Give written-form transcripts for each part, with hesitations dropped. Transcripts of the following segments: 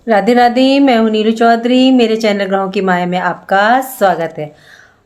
राधे राधे। मैं हूं नीलू चौधरी। मेरे चैनल ग्रहों की माया में आपका स्वागत है।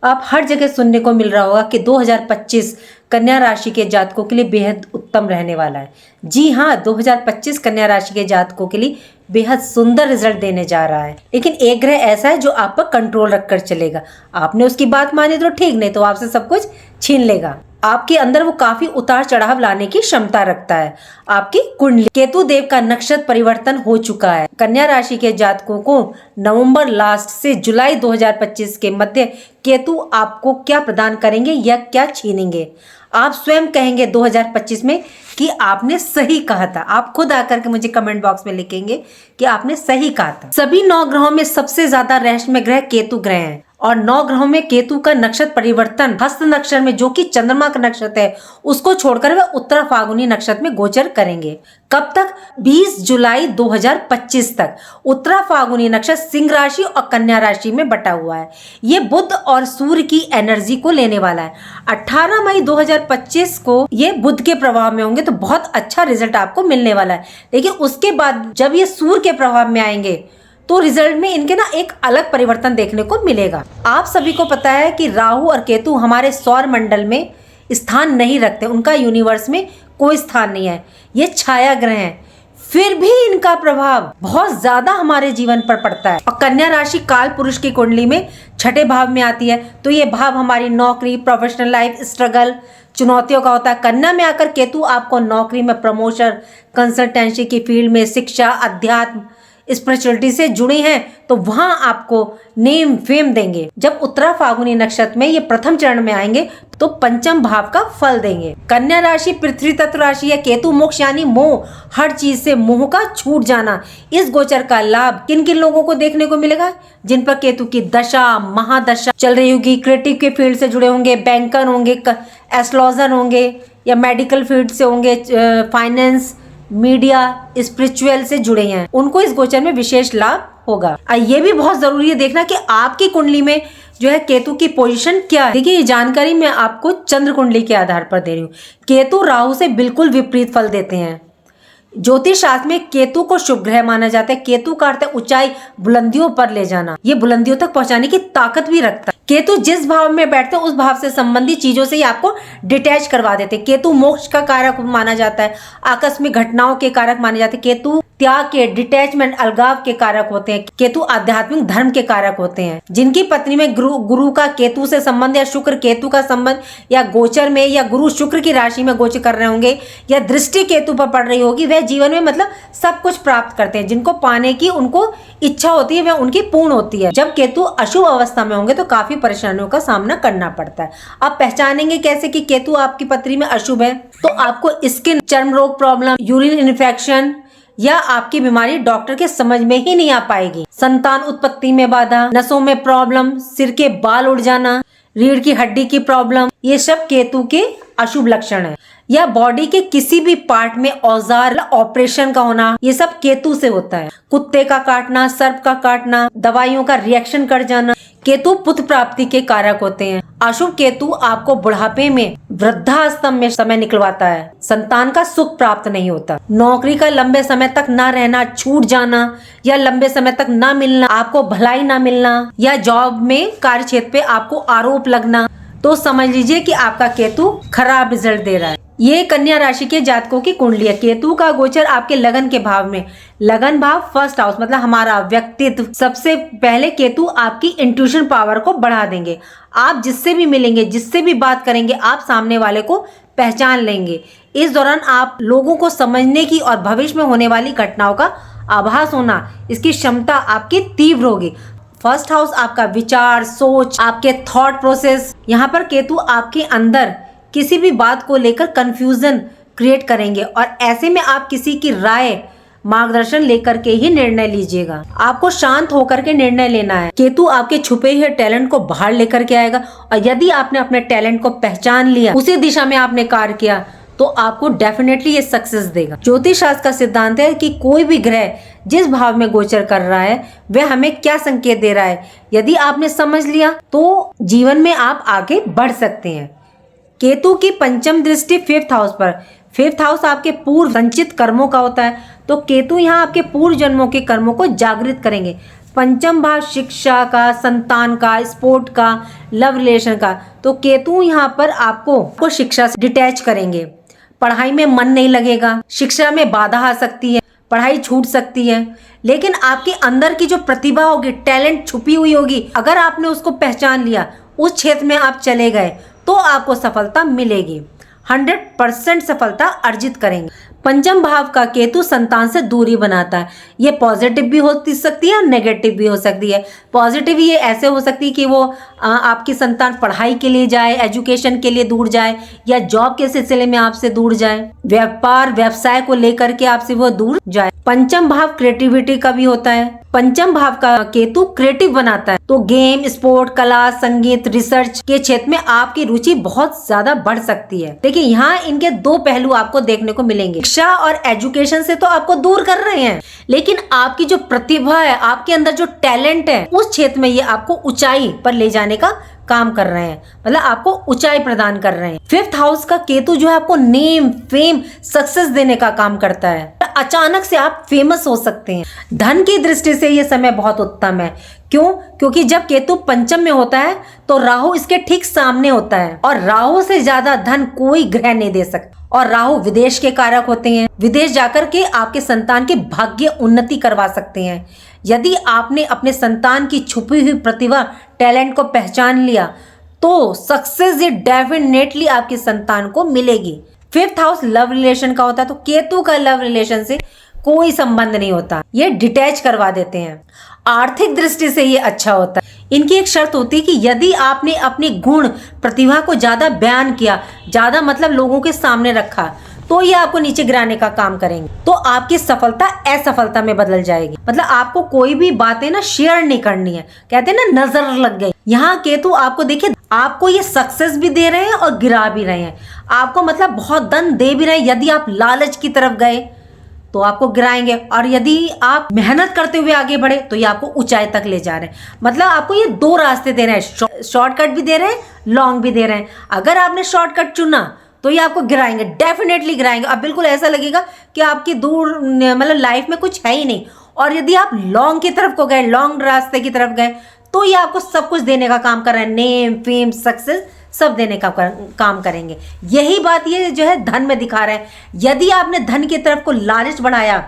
आप हर जगह सुनने को मिल रहा होगा कि 2025 कन्या राशि के जातकों के लिए बेहद उत्तम रहने वाला है। जी हाँ, 2025 कन्या राशि के जातकों के लिए बेहद सुंदर रिजल्ट देने जा रहा है। लेकिन एक ग्रह ऐसा है जो आप पर कंट्रोल रखकर चलेगा। आपने उसकी बात मानी तो ठीक, नहीं तो आपसे सब कुछ छीन लेगा। आपके अंदर वो काफी उतार चढ़ाव लाने की क्षमता रखता है। आपकी कुंडली केतु देव का नक्षत्र परिवर्तन हो चुका है। कन्या राशि के जातकों को नवंबर लास्ट से जुलाई 2025 के मध्य केतु आपको क्या प्रदान करेंगे या क्या छीनेंगे, आप स्वयं कहेंगे 2025 में कि आपने सही कहा था। आप खुद आकर के मुझे कमेंट बॉक्स में लिखेंगे कि आपने सही कहा था। सभी 9 ग्रहों में सबसे ज्यादा रहस्यमय ग्रह केतु ग्रह है और 9 ग्रहों में केतु का नक्षत्र परिवर्तन हस्त नक्षत्र में, जो कि चंद्रमा का नक्षत्र है, उसको छोड़कर वह उत्तर फागुनी नक्षत्र में गोचर करेंगे। कब तक? 20 जुलाई 2025 तक। उत्तरा फागुनी नक्षत्र सिंह राशि और कन्या राशि में बटा हुआ है। ये बुध और सूर्य की एनर्जी को लेने वाला है। 18 मई 2025 को ये बुध के प्रभाव में होंगे तो बहुत अच्छा रिजल्ट आपको मिलने वाला है। लेकिन उसके बाद जब ये सूर्य के प्रभाव में आएंगे तो रिजल्ट में इनके ना एक अलग परिवर्तन देखने को मिलेगा। आप सभी को पता है कि राहु और केतु हमारे सौर मंडल में स्थान नहीं रखते, उनका यूनिवर्स में कोई स्थान नहीं है। ये छाया ग्रह हैं, फिर भी इनका प्रभाव बहुत ज्यादा हमारे जीवन पर पड़ता है। और कन्या राशि काल पुरुष की कुंडली में छठे भाव में आती है, तो ये भाव हमारी नौकरी, प्रोफेशनल लाइफ, स्ट्रगल, चुनौतियों का होता है। कन्या में आकर केतु आपको नौकरी में प्रमोशन, कंसल्टेंसी की फील्ड में, शिक्षा, अध्यात्म, स्पिरिचुअलिटी से जुड़े हैं तो वहां आपको नेम फेम देंगे। जब उत्तरा फागुनी नक्षत्र में ये प्रथम चरण में आएंगे तो पंचम भाव का फल देंगे। कन्या राशि पृथ्वी तत्व राशि है। केतु मोक्ष यानी मोह, हर चीज से मोह का छूट जाना। इस गोचर का लाभ किन किन लोगों को देखने को मिलेगा? जिन पर केतु की दशा महादशा चल रही होगी, क्रिएटिव के फील्ड से जुड़े होंगे, बैंकर होंगे, एस्ट्रोलॉजर होंगे या मेडिकल फील्ड से होंगे, फाइनेंस, मीडिया, स्पिरिचुअल से जुड़े हैं, उनको इस गोचर में विशेष लाभ होगा। ये भी बहुत जरूरी है देखना कि आपकी कुंडली में जो है केतु की पोजीशन क्या है। देखिए, ये जानकारी मैं आपको चंद्र कुंडली के आधार पर दे रही हूँ। केतु राहु से बिल्कुल विपरीत फल देते हैं। ज्योतिष शास्त्र में केतु को शुभ ग्रह माना जाता है। केतु का अर्थ है ऊंचाई, बुलंदियों पर ले जाना। ये बुलंदियों तक पहुंचाने की ताकत भी रखता है। केतु जिस भाव में बैठते हैं उस भाव से संबंधित चीजों से ही आपको डिटैच करवा देते हैं। केतु मोक्ष का कारक माना जाता है, आकस्मिक घटनाओं के कारक माने जाते हैं। केतु त्याग के, डिटैचमेंट, अलगाव के कारक होते हैं। केतु आध्यात्मिक धर्म के कारक होते हैं। जिनकी पत्नी में गुरु का केतु से संबंध या शुक्र केतु का संबंध या गोचर में या गुरु शुक्र की राशि में गोचर कर रहे होंगे या दृष्टि केतु पर पड़ रही होगी, वह जीवन में मतलब सब कुछ प्राप्त करते हैं। जिनको पाने की उनको इच्छा होती है वह उनकी पूर्ण होती है। जब केतु अशुभ अवस्था में होंगे तो काफी परेशानियों का सामना करना पड़ता है। आप पहचानेंगे कैसे कि केतु आपकी पत्री में अशुभ है? तो आपको स्किन, चर्म रोग प्रॉब्लम, यूरिन इन्फेक्शन या आपकी बीमारी डॉक्टर के समझ में ही नहीं आ पाएगी। संतान उत्पत्ति में बाधा, नसों में प्रॉब्लम, सिर के बाल उड़ जाना, रीढ़ की हड्डी की प्रॉब्लम, ये सब केतु के अशुभ लक्षण है। या बॉडी के किसी भी पार्ट में औजार ऑपरेशन का होना, ये सब केतु से होता है। कुत्ते का काटना, सर्प का काटना, दवाइयों का रिएक्शन कर जाना, केतु पुत्र प्राप्ति के कारक होते हैं। अशुभ केतु आपको बुढ़ापे में, वृद्धाश्रम में समय निकलवाता है। संतान का सुख प्राप्त नहीं होता। नौकरी का लंबे समय तक ना रहना, छूट जाना या लंबे समय तक ना मिलना, आपको भलाई ना मिलना या जॉब में कार्य क्षेत्र पे आपको आरोप लगना, तो समझ लीजिए कि आपका केतु खराब रिजल्ट दे रहा है। ये कन्या राशि के जातकों की कुंडली है। केतु का गोचर आपके लगन के भाव में, लगन भाव फर्स्ट हाउस मतलब हमारा व्यक्तित्व। सबसे पहले केतु आपकी इंट्यूशन पावर को बढ़ा देंगे। आप जिससे भी मिलेंगे, जिससे भी बात करेंगे, आप सामने वाले को पहचान लेंगे। इस दौरान आप लोगों को समझने की और भविष्य में होने वाली घटनाओं का आभास होना, इसकी क्षमता आपकी तीव्र होगी। फर्स्ट हाउस आपका विचार, सोच, आपके थॉट प्रोसेस। यहाँ पर केतु आपके अंदर किसी भी बात को लेकर कंफ्यूजन क्रिएट करेंगे और ऐसे में आप किसी की राय, मार्गदर्शन लेकर के ही निर्णय लीजिएगा। आपको शांत होकर के निर्णय लेना है। केतु आपके छुपे हुए टैलेंट को बाहर लेकर के आएगा और यदि आपने अपने टैलेंट को पहचान लिया, उसी दिशा में आपने कार्य किया, तो आपको डेफिनेटली ये सक्सेस देगा। ज्योतिष शास्त्र का सिद्धांत है कि कोई भी ग्रह जिस भाव में गोचर कर रहा है वह हमें क्या संकेत दे रहा है, यदि आपने समझ लिया तो जीवन में आप आगे बढ़ सकते हैं। केतु की पंचम दृष्टि 5th हाउस पर, 5th हाउस आपके पूर्व संचित कर्मों का होता है, तो केतु यहाँ आपके पूर्व जन्मों के कर्मों को जागृत करेंगे। पंचम भाव शिक्षा का, संतान का, स्पोर्ट का, लव रिलेशन का, तो केतु यहाँ पर आपको शिक्षा से डिटैच करेंगे। पढ़ाई में मन नहीं लगेगा, शिक्षा में बाधा आ सकती है, पढ़ाई छूट सकती है, लेकिन आपके अंदर की जो प्रतिभा होगी, टैलेंट छुपी हुई होगी, अगर आपने उसको पहचान लिया, उस क्षेत्र में आप चले गए तो आपको सफलता मिलेगी, 100% सफलता अर्जित करेंगे। पंचम भाव का केतु संतान से दूरी बनाता है। ये पॉजिटिव भी हो सकती है और नेगेटिव भी हो सकती है। पॉजिटिव ये ऐसे हो सकती है कि वो आपकी संतान पढ़ाई के लिए जाए, एजुकेशन के लिए दूर जाए, या जॉब के सिलसिले में आपसे दूर जाए, व्यापार व्यवसाय को लेकर के आपसे वो दूर जाए। पंचम भाव क्रिएटिविटी का भी होता है। पंचम भाव का केतु क्रिएटिव बनाता है, तो गेम, स्पोर्ट, कला, संगीत, रिसर्च के क्षेत्र में आपकी रुचि बहुत ज्यादा बढ़ सकती है। देखिए यहाँ इनके दो पहलू आपको देखने को मिलेंगे। शिक्षा और एजुकेशन से तो आपको दूर कर रहे हैं, लेकिन आपकी जो प्रतिभा है, आपके अंदर जो टैलेंट है, उस क्षेत्र में ये आपको ऊंचाई पर ले जाने का काम कर रहे हैं, मतलब आपको ऊंचाई प्रदान कर रहे हैं। 5th हाउस का केतु जो है आपको नेम, फेम, सक्सेस देने का काम करता है। अचानक से आप फेमस हो सकते हैं। धन की दृष्टि से ये समय बहुत उत्तम है। क्यों? क्योंकि जब केतु पंचम में होता है तो राहु इसके ठीक सामने होता है, और राहु से ज्यादा धन कोई ग्रह नहीं दे सकता। और राहु विदेश के कारक होते हैं, विदेश जाकर के आपके संतान के भाग्य उन्नति करवा सकते हैं। यदि आपने अपने संतान की छुपी हुई प्रतिभा, टैलेंट को पहचान लिया तो सक्सेस ये डेफिनेटली आपकी संतान को मिलेगी। 5th हाउस लव रिलेशन का होता है, तो केतु का लव रिलेशन से कोई संबंध नहीं होता, ये डिटैच करवा देते हैं। आर्थिक दृष्टि से ये अच्छा होता है। इनकी एक शर्त होती है कि यदि आपने अपनी गुण, प्रतिभा को ज्यादा बयान किया, ज्यादा मतलब लोगों के सामने रखा, तो ये आपको नीचे गिराने का काम करेंगे, तो आपकी सफलता असफलता में बदल जाएगी। मतलब आपको कोई भी बातें ना शेयर नहीं करनी है, कहते हैं ना नजर लग गई। यहाँ केतु आपको देखिए, आपको ये सक्सेस भी दे रहे हैं और गिरा भी रहे हैं, आपको मतलब बहुत धन दे भी रहे हैं। यदि आप लालच की तरफ गए तो आपको गिराएंगे, और यदि आप मेहनत करते हुए आगे बढ़े तो ये आपको ऊंचाई तक ले जा रहे हैं। मतलब आपको ये दो रास्ते दे रहे हैं, शॉर्टकट भी दे रहे हैं, लॉन्ग भी दे रहे हैं। अगर आपने शॉर्टकट चुना तो ये आपको गिराएंगे, डेफिनेटली गिराएंगे। अब बिल्कुल ऐसा लगेगा कि आपकी दूर मतलब लाइफ में कुछ है ही नहीं। और यदि आप लॉन्ग की तरफ को गए, लॉन्ग रास्ते की तरफ गए, तो ये आपको सब कुछ देने का काम कर रहे हैं, नेम, फेम, सक्सेस सब देने का काम करेंगे। यही बात ये जो है धन में दिखा रहे हैं। यदि आपने धन की तरफ को लालच बढ़ाया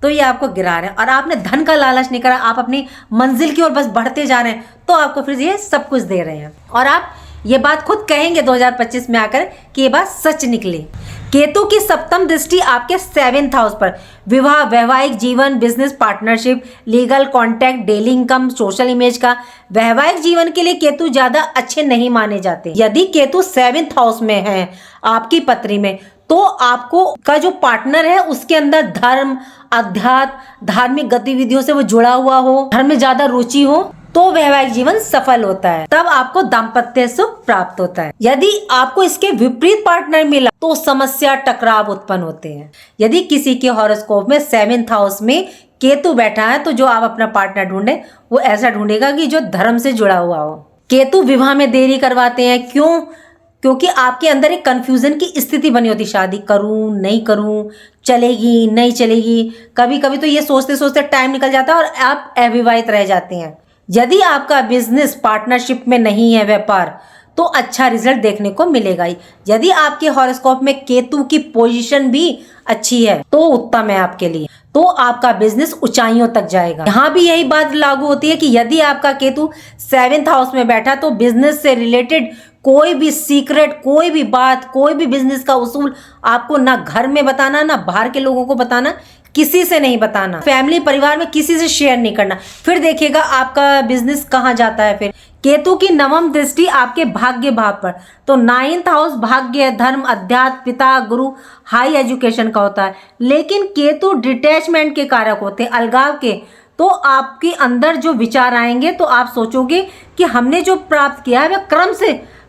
तो ये आपको गिरा रहे हैं, और आपने धन का लालच नहीं करा, आप अपनी मंजिल की ओर बस बढ़ते जा रहे हैं, तो आपको फिर ये सब कुछ दे रहे हैं। और आप ये बात खुद कहेंगे 2025 में आकर कि ये बात सच निकली। केतु की सप्तम दृष्टि आपके 7th हाउस पर विवाह, वैवाहिक जीवन, business partnership, legal contact, daily income, social image का। वैवाहिक जीवन के लिए केतु ज्यादा अच्छे नहीं माने जाते। यदि केतु 7th हाउस में है आपकी पत्री में, तो आपको का जो पार्टनर है उसके अंदर धर्म, अध्यात्म, धार्मिक गतिविधियों से वो जुड़ा हुआ हो, धर्म में ज्यादा रुचि हो, तो वैवाहिक जीवन सफल होता है, तब आपको दाम्पत्य सुख प्राप्त होता है। यदि आपको इसके विपरीत पार्टनर मिला तो समस्या, टकराव उत्पन्न होते हैं। यदि किसी के हॉरोस्कोप में 7th हाउस में केतु बैठा है, तो जो आप अपना पार्टनर ढूंढे वो ऐसा ढूंढेगा कि जो धर्म से जुड़ा हुआ हो। केतु विवाह में देरी करवाते हैं। क्यों? क्योंकि आपके अंदर एक कंफ्यूजन की स्थिति बनी होती, शादी करूं नहीं करूं, चलेगी नहीं चलेगी। कभी कभी तो ये सोचते सोचते टाइम निकल जाता है और आप अविवाहित रह जाते हैं। यदि आपका बिजनेस पार्टनरशिप में नहीं है, व्यापार, तो अच्छा रिजल्ट देखने को मिलेगा। यदि आपके हॉरोस्कोप में केतु की पोजीशन भी अच्छी है तो उत्तम है आपके लिए, तो आपका बिजनेस ऊंचाइयों तक जाएगा। यहाँ भी यही बात लागू होती है कि यदि आपका केतु 7th हाउस में बैठा तो बिजनेस से रिलेटेड कोई भी सीक्रेट, कोई भी बात, कोई भी बिजनेस का उसूल आपको ना घर में बताना, ना बाहर के लोगों को बताना, किसी से नहीं बताना, फैमिली परिवार में किसी से शेयर नहीं करना। फिर देखिएगा आपका बिजनेस कहाँ जाता है। फिर केतु की 9वीं दृष्टि आपके भाग्य भाव पर, तो 9th हाउस भाग्य, धर्म, अध्यात्म, पिता, गुरु, हाई एजुकेशन का होता है। लेकिन केतु डिटैचमेंट के कारक होते हैं, अलगाव के। तो आपके अंदर जो विचार आएंगे तो आप सोचोगे कि हमने जो प्राप्त किया है वह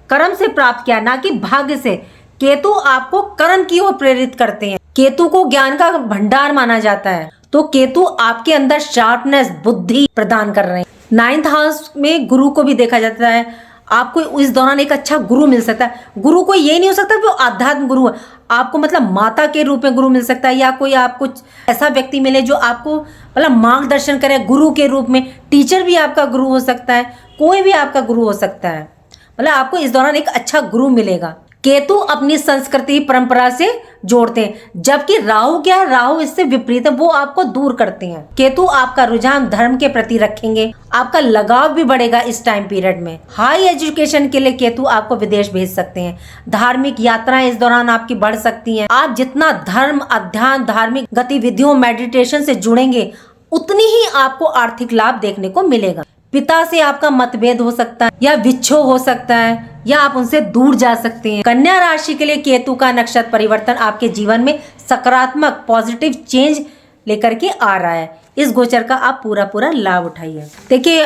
कर्म से प्राप्त किया, ना कि भाग्य से। केतु आपको कर्म की ओर प्रेरित करते हैं। केतु को ज्ञान का भंडार माना जाता है, तो केतु आपके अंदर शार्पनेस, बुद्धि प्रदान कर रहे हैं। 9th हाउस में गुरु को भी देखा जाता है। आपको इस दौरान एक अच्छा गुरु मिल सकता है। गुरु कोई ये नहीं हो सकता जो आध्यात्म गुरु है, आपको मतलब माता के रूप में गुरु मिल सकता है, या कोई आपको ऐसा व्यक्ति मिले जो आपको मतलब मार्गदर्शन करे गुरु के रूप में। टीचर भी आपका गुरु हो सकता है, कोई भी आपका गुरु हो सकता है, मतलब आपको इस दौरान एक अच्छा गुरु मिलेगा। केतु अपनी संस्कृति परंपरा से जोड़ते हैं, जबकि राहु क्या है, राहु इससे विपरीत है, वो आपको दूर करते हैं। केतु आपका रुझान धर्म के प्रति रखेंगे, आपका लगाव भी बढ़ेगा इस टाइम पीरियड में। हाई एजुकेशन के लिए केतु आपको विदेश भेज सकते हैं। धार्मिक यात्राएं इस दौरान आपकी बढ़ सकती हैं। आप जितना धर्म अध्ययन धार्मिक गतिविधियों मेडिटेशन से जुड़ेंगे उतनी ही आपको आर्थिक लाभ देखने को मिलेगा। पिता से आपका मतभेद हो सकता है या विच्छोह हो सकता है, या आप उनसे दूर जा सकते हैं। कन्या राशि के लिए केतु का नक्षत्र परिवर्तन आपके जीवन में सकारात्मक पॉजिटिव चेंज लेकर के आ रहा है। इस गोचर का आप पूरा लाभ उठाइए। देखिए,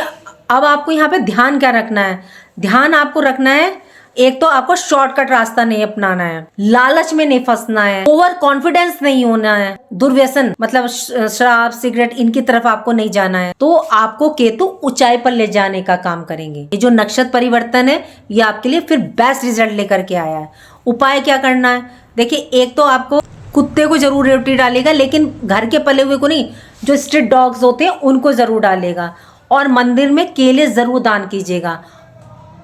अब आपको यहाँ पे ध्यान क्या रखना है, ध्यान आपको रखना है, एक तो आपको शॉर्टकट रास्ता नहीं अपनाना है, लालच में नहीं फंसना है, ओवर कॉन्फिडेंस नहीं होना है, दुर्व्यसन मतलब शराब सिगरेट इनकी तरफ आपको नहीं जाना है। तो आपको केतु ऊंचाई पर ले जाने का काम करेंगे। ये जो नक्षत्र परिवर्तन है ये आपके लिए फिर बेस्ट रिजल्ट लेकर के आया है। उपाय क्या करना है, देखिए, एक तो आपको कुत्ते को जरूर रोटी डालेगा, लेकिन घर के पले हुए को नहीं, जो स्ट्रीट डॉग्स होते हैं उनको जरूर डालेगा। और मंदिर में केले जरूर दान कीजिएगा।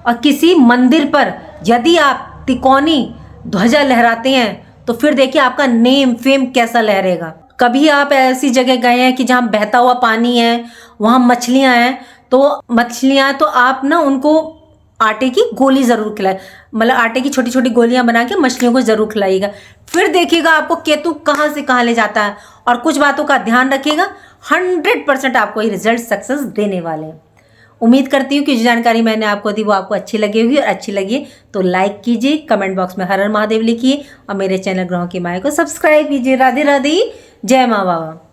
और किसी मंदिर पर यदि आप तिकोनी ध्वजा लहराते हैं तो फिर देखिए आपका नेम फेम कैसा लहरेगा। कभी आप ऐसी जगह गए हैं कि जहाँ बहता हुआ पानी है, वहाँ मछलियाँ हैं, तो आप ना उनको आटे की गोली जरूर खिलाए, मतलब आटे की छोटी छोटी गोलियां बना के मछलियों को जरूर खिलाइएगा। फिर देखिएगा आपको केतु कहाँ से कहाँ ले जाता है। और कुछ बातों का ध्यान रखिएगा, 100% आपको ये रिजल्ट सक्सेस देने वाले हैं। उम्मीद करती हूँ कि जो जानकारी मैंने आपको दी वो आपको अच्छी लगी होगी, और अच्छी लगी तो लाइक कीजिए, कमेंट बॉक्स में हर हर महादेव लिखिए, और मेरे चैनल ग्रहों की माया को सब्सक्राइब कीजिए। राधे राधे, जय माँ बाबा।